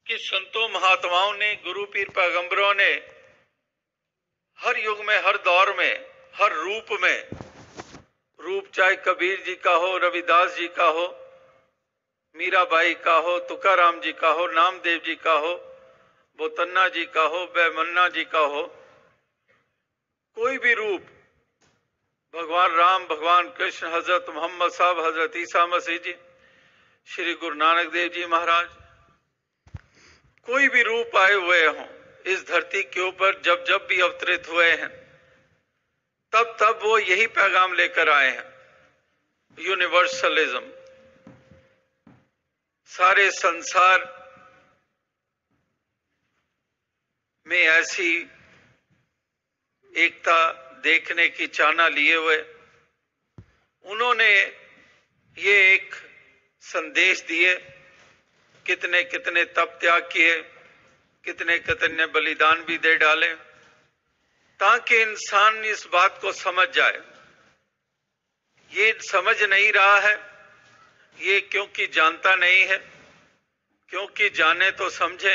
कि संतों महात्माओं ने, गुरु पीर पैगंबरों ने हर युग में, हर दौर में, हर रूप में, रूप चाहे कबीर जी का हो, रविदास जी का हो, मीराबाई का हो, तुकाराम जी का हो, नामदेव जी का हो, बोतन्ना जी का हो, बैमन्ना जी का हो, कोई भी रूप, भगवान राम, भगवान कृष्ण, हजरत मोहम्मद साहब, हजरत ईसा मसीह जी, श्री गुरु नानक देव जी महाराज, कोई भी रूप आए हुए हों इस धरती के ऊपर, जब जब भी अवतरित हुए हैं तब तब वो यही पैगाम लेकर आए हैं, यूनिवर्सलिज्म। सारे संसार में ऐसी एकता देखने की चाहना लिए हुए उन्होंने ये एक संदेश दिए, कितने कितने तप त्याग किए, कितने कितने बलिदान भी दे डाले, ताकि इंसान इस बात को समझ जाए। ये समझ नहीं रहा है, ये क्योंकि जानता नहीं है, क्योंकि जाने तो समझे,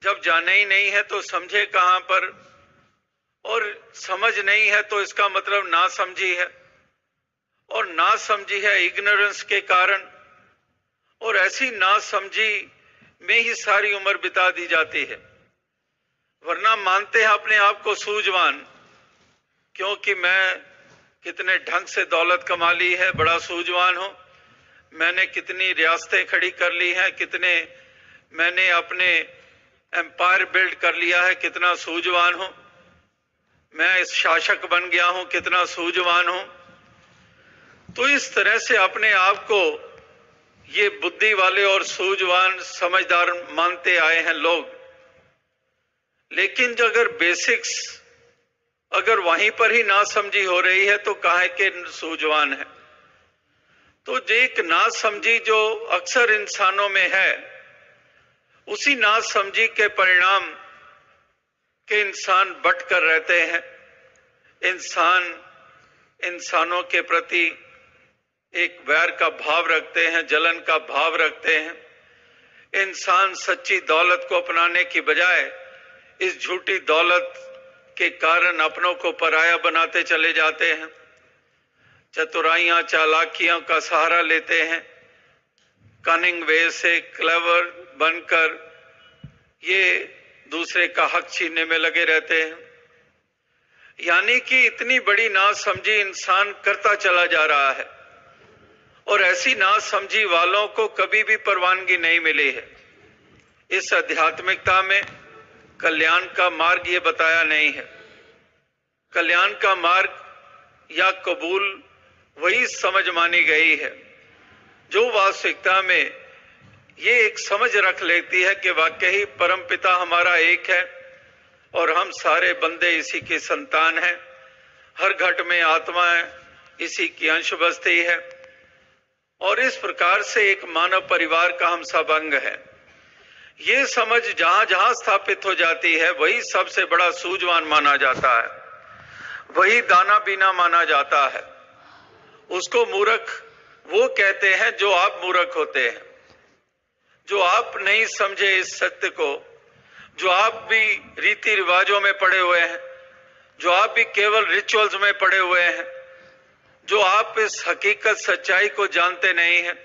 जब जाने ही नहीं है तो समझे कहां पर, और समझ नहीं है तो इसका मतलब ना समझी है, और ना समझी है इग्नोरेंस के कारण, और ऐसी ना समझी में ही सारी उम्र बिता दी जाती है। वरना मानते हैं अपने आप को सूझवान, क्योंकि मैं कितने ढंग से दौलत कमा ली है, बड़ा सूझवान हूं, मैंने कितनी रियासतें खड़ी कर ली हैं, कितने मैंने अपने एम्पायर बिल्ड कर लिया है, कितना सूझवान हूं, मैं इस शासक बन गया हूं, कितना सूझवान हूं। तो इस तरह से अपने आप को ये बुद्धि वाले और सूझवान समझदार मानते आए हैं लोग। लेकिन जो अगर बेसिक्स अगर वहीं पर ही ना समझी हो रही है तो काहे के सूझवान है। तो एक ना समझी जो अक्सर इंसानों में है, उसी ना समझी के परिणाम के इंसान बट कर रहते हैं। इंसान इंसानों के प्रति एक वैर का भाव रखते हैं, जलन का भाव रखते हैं। इंसान सच्ची दौलत को अपनाने की बजाय इस झूठी दौलत के कारण अपनों को पराया बनाते चले जाते हैं, चतुराइयां चालाकियों का सहारा लेते हैं, कनिंग वे से क्लेवर बनकर ये दूसरे का हक छीनने में लगे रहते हैं। यानी कि इतनी बड़ी नासमझी इंसान करता चला जा रहा है, और ऐसी नासमझी वालों को कभी भी परवानगी नहीं मिली है। इस आध्यात्मिकता में कल्याण का मार्ग ये बताया नहीं है। कल्याण का मार्ग या कबूल वही समझ मानी गई है जो वास्तविकता में ये एक समझ रख लेती है कि वाकई परमपिता हमारा एक है और हम सारे बंदे इसी के संतान हैं। हर घट में आत्मा है, इसी की अंश बसती है, और इस प्रकार से एक मानव परिवार का हम सब अंग है। ये समझ जहां जहां स्थापित हो जाती है वही सबसे बड़ा सूझवान माना जाता है, वही दाना बीना माना जाता है। उसको मूर्ख वो कहते हैं जो आप मूर्ख होते हैं, जो आप नहीं समझे इस सत्य को, जो आप भी रीति रिवाजों में पड़े हुए हैं, जो आप भी केवल रिचुअल्स में पड़े हुए हैं, जो आप इस हकीकत सच्चाई को जानते नहीं हैं,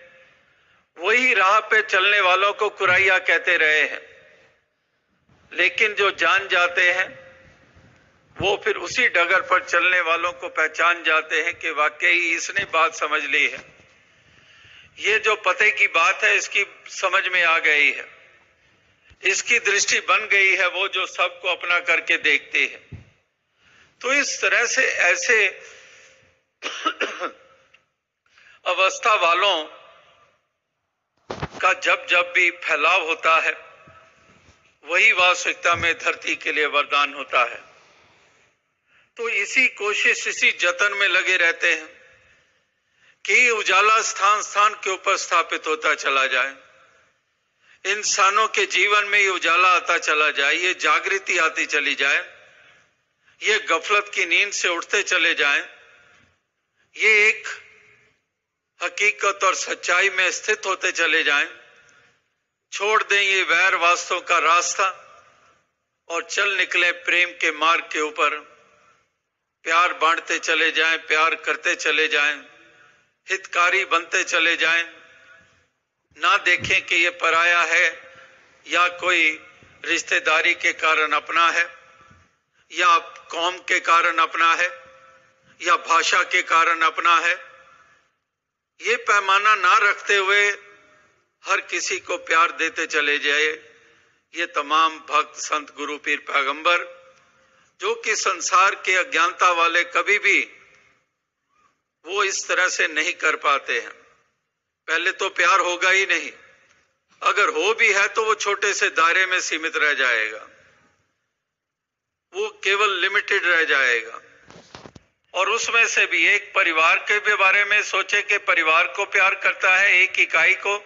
वही राह पे चलने वालों को कुराइया कहते रहे हैं। लेकिन जो जान जाते हैं वो फिर उसी डगर पर चलने वालों को पहचान जाते हैं कि वाकई इसने बात समझ ली है, ये जो पते की बात है इसकी समझ में आ गई है, इसकी दृष्टि बन गई है, वो जो सबको अपना करके देखते हैं। तो इस तरह से ऐसे अवस्था वालों का जब जब भी फैलाव होता है वही वास्तविकता में धरती के लिए वरदान होता है। तो इसी कोशिश, इसी जतन में लगे रहते हैं कि उजाला स्थान स्थान के ऊपर स्थापित होता चला जाए, इंसानों के जीवन में ये उजाला आता चला जाए, ये जागृति आती चली जाए, ये गफलत की नींद से उठते चले जाएं, ये एक हकीकत और सच्चाई में स्थित होते चले जाएं, छोड़ दें ये वैर वास्तव का रास्ता और चल निकले प्रेम के मार्ग के ऊपर। प्यार बांटते चले जाएं, प्यार करते चले जाएं, हितकारी बनते चले जाएं। ना देखें कि ये पराया है या कोई रिश्तेदारी के कारण अपना है या कौम के कारण अपना है या भाषा के कारण अपना है। ये पैमाना ना रखते हुए हर किसी को प्यार देते चले जाए। ये तमाम भक्त संत गुरु पीर पैगंबर जो कि संसार के अज्ञानता वाले कभी भी वो इस तरह से नहीं कर पाते हैं। पहले तो प्यार होगा ही नहीं, अगर हो भी है तो वो छोटे से दायरे में सीमित रह जाएगा, वो केवल लिमिटेड रह जाएगा। और उसमें से भी एक परिवार के भी बारे में सोचे कि परिवार को प्यार करता है, एक इकाई को,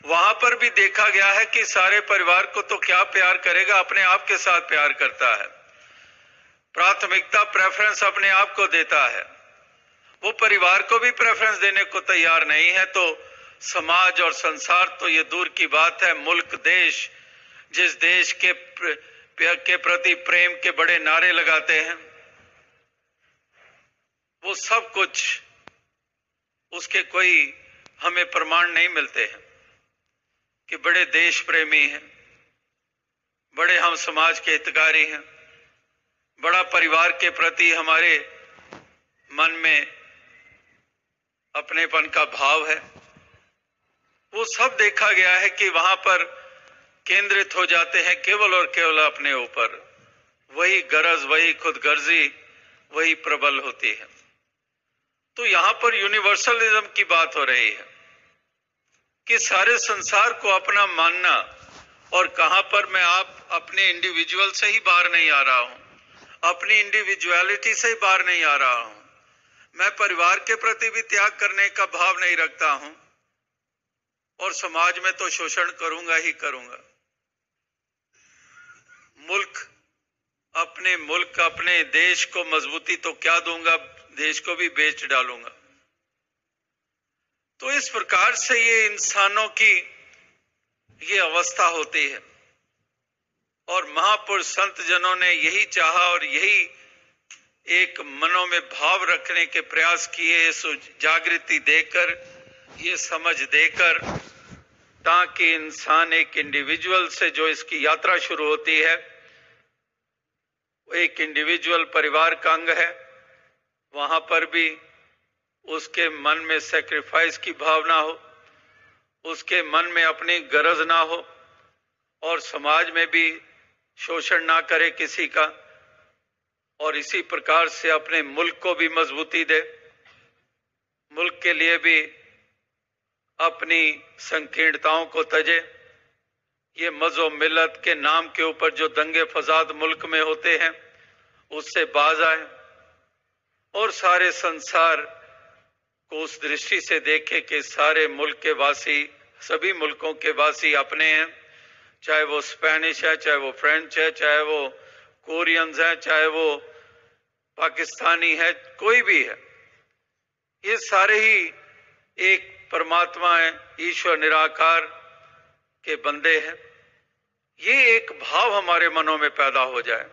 वहां पर भी देखा गया है कि सारे परिवार को तो क्या प्यार करेगा, अपने आप के साथ प्यार करता है, प्राथमिकता प्रेफरेंस अपने आप को देता है। वो परिवार को भी प्रेफरेंस देने को तैयार नहीं है तो समाज और संसार तो ये दूर की बात है। मुल्क देश, जिस देश के प्रति प्रेम के बड़े नारे लगाते हैं, वो सब कुछ उसके कोई हमें प्रमाण नहीं मिलते हैं कि बड़े देश प्रेमी हैं, बड़े हम समाज के हितकारी हैं, बड़ा परिवार के प्रति हमारे मन में अपनेपन का भाव है। वो सब देखा गया है कि वहां पर केंद्रित हो जाते हैं केवल और केवल अपने ऊपर। वही गरज, वही खुदगर्जी, वही प्रबल होती है। तो यहां पर यूनिवर्सलिज्म की बात हो रही है कि सारे संसार को अपना मानना, और कहां पर मैं आप अपने इंडिविजुअल से ही बाहर नहीं आ रहा हूं, अपनी इंडिविजुअलिटी से ही बाहर नहीं आ रहा हूं, मैं परिवार के प्रति भी त्याग करने का भाव नहीं रखता हूं और समाज में तो शोषण करूंगा ही करूंगा। मुल्क अपने देश को मजबूती तो क्या दूंगा, देश को भी बेच डालूंगा। तो इस प्रकार से ये इंसानों की ये अवस्था होती है। और महापुरुष संत जनों ने यही चाहा और यही एक मनों में भाव रखने के प्रयास किए, जागृति देकर, ये समझ देकर, ताकि इंसान एक इंडिविजुअल से जो इसकी यात्रा शुरू होती है, वो एक इंडिविजुअल परिवार का अंग है, वहां पर भी उसके मन में सैक्रिफाइस की भावना हो, उसके मन में अपनी गरज ना हो और समाज में भी शोषण ना करे किसी का, और इसी प्रकार से अपने मुल्क को भी मजबूती दे, मुल्क के लिए भी अपनी संकीर्णताओं को तजे। ये मजो मिलत के नाम के ऊपर जो दंगे फसाद मुल्क में होते हैं उससे बाज आए और सारे संसार को उस दृष्टि से देखे कि सारे मुल्क के वासी, सभी मुल्कों के वासी अपने हैं, चाहे वो स्पेनिश है, चाहे वो फ्रेंच है, चाहे वो कोरियंस है, चाहे वो पाकिस्तानी है, कोई भी है, ये सारे ही एक परमात्मा है, ईश्वर निराकार के बंदे हैं। ये एक भाव हमारे मनों में पैदा हो जाए,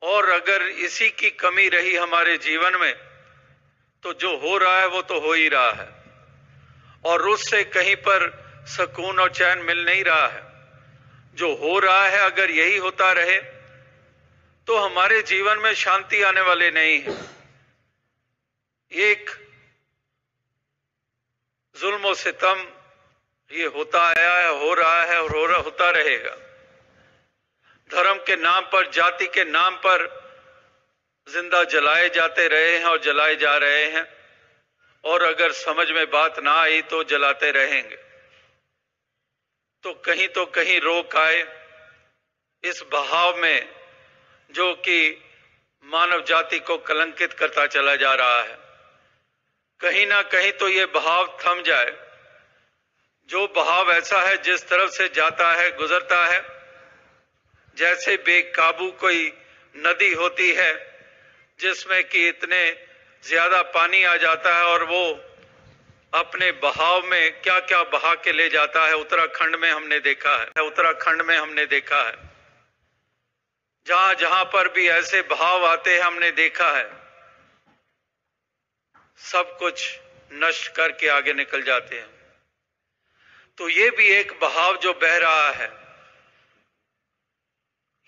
और अगर इसी की कमी रही हमारे जीवन में तो जो हो रहा है वो तो हो ही रहा है और उससे कहीं पर सुकून और चैन मिल नहीं रहा है। जो हो रहा है अगर यही होता रहे तो हमारे जीवन में शांति आने वाली नहीं है। एक जुल्म और सितम ये होता आया है, हो रहा है और होता रहेगा। धर्म के नाम पर, जाति के नाम पर जिंदा जलाए जाते रहे हैं और जलाए जा रहे हैं, और अगर समझ में बात ना आई तो जलाते रहेंगे। तो कहीं रोक आए इस बहाव में जो कि मानव जाति को कलंकित करता चला जा रहा है। कहीं ना कहीं तो ये बहाव थम जाए। जो बहाव ऐसा है जिस तरफ से जाता है, गुजरता है, जैसे बेकाबू कोई नदी होती है जिसमें कि इतने ज्यादा पानी आ जाता है और वो अपने बहाव में क्या क्या बहा के ले जाता है, उत्तराखंड में हमने देखा है। जहां जहां पर भी ऐसे बहाव आते हैं हमने देखा है, सब कुछ नष्ट करके आगे निकल जाते हैं। तो ये भी एक बहाव जो बह रहा है,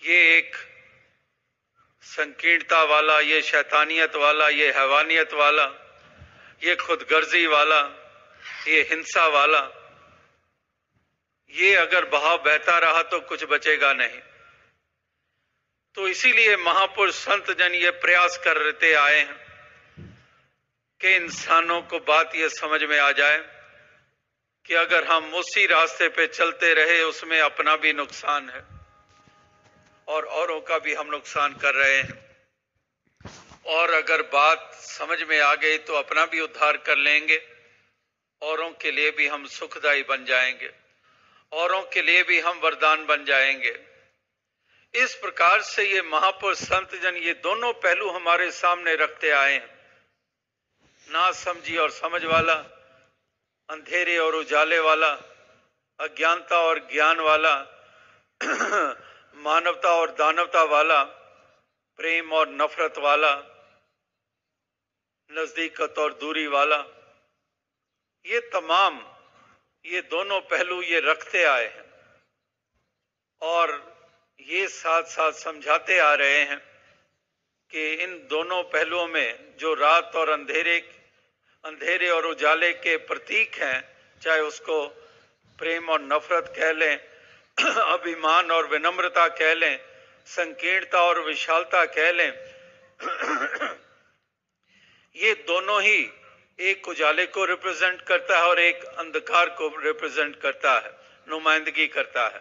ये एक संकीर्णता वाला, ये शैतानियत वाला, ये हैवानियत वाला, ये खुदगर्जी वाला, ये हिंसा वाला, ये अगर बहाव बहता रहा तो कुछ बचेगा नहीं। तो इसीलिए महापुरुष संत जन ये प्रयास करते आए हैं कि इंसानों को बात ये समझ में आ जाए कि अगर हम उसी रास्ते पे चलते रहे, उसमें अपना भी नुकसान है और औरों का भी हम नुकसान कर रहे हैं। और अगर बात समझ में आ गई तो अपना भी उद्धार कर लेंगे, औरों के लिए भी हम सुखदायी बन जाएंगे, औरों के लिए भी हम वरदान बन जाएंगे। इस प्रकार से ये महापुरुष संत जन ये दोनों पहलू हमारे सामने रखते आए हैं, ना समझी और समझ वाला, अंधेरे और उजाले वाला, अज्ञानता और ज्ञान वाला, मानवता और दानवता वाला, प्रेम और नफरत वाला, नजदीकत और दूरी वाला, ये तमाम ये दोनों पहलू ये रखते आए हैं और ये साथ साथ समझाते आ रहे हैं कि इन दोनों पहलुओं में जो रात और अंधेरे और उजाले के प्रतीक हैं, चाहे उसको प्रेम और नफरत कह लें, अभिमान और विनम्रता कह लें, संकीर्णता और विशालता कह लें, ये दोनों ही एक उजाले को रिप्रेजेंट करता है और एक अंधकार को रिप्रेजेंट करता है, नुमाइंदगी करता है।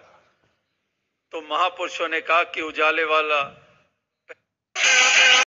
तो महापुरुषों ने कहा कि उजाले वाला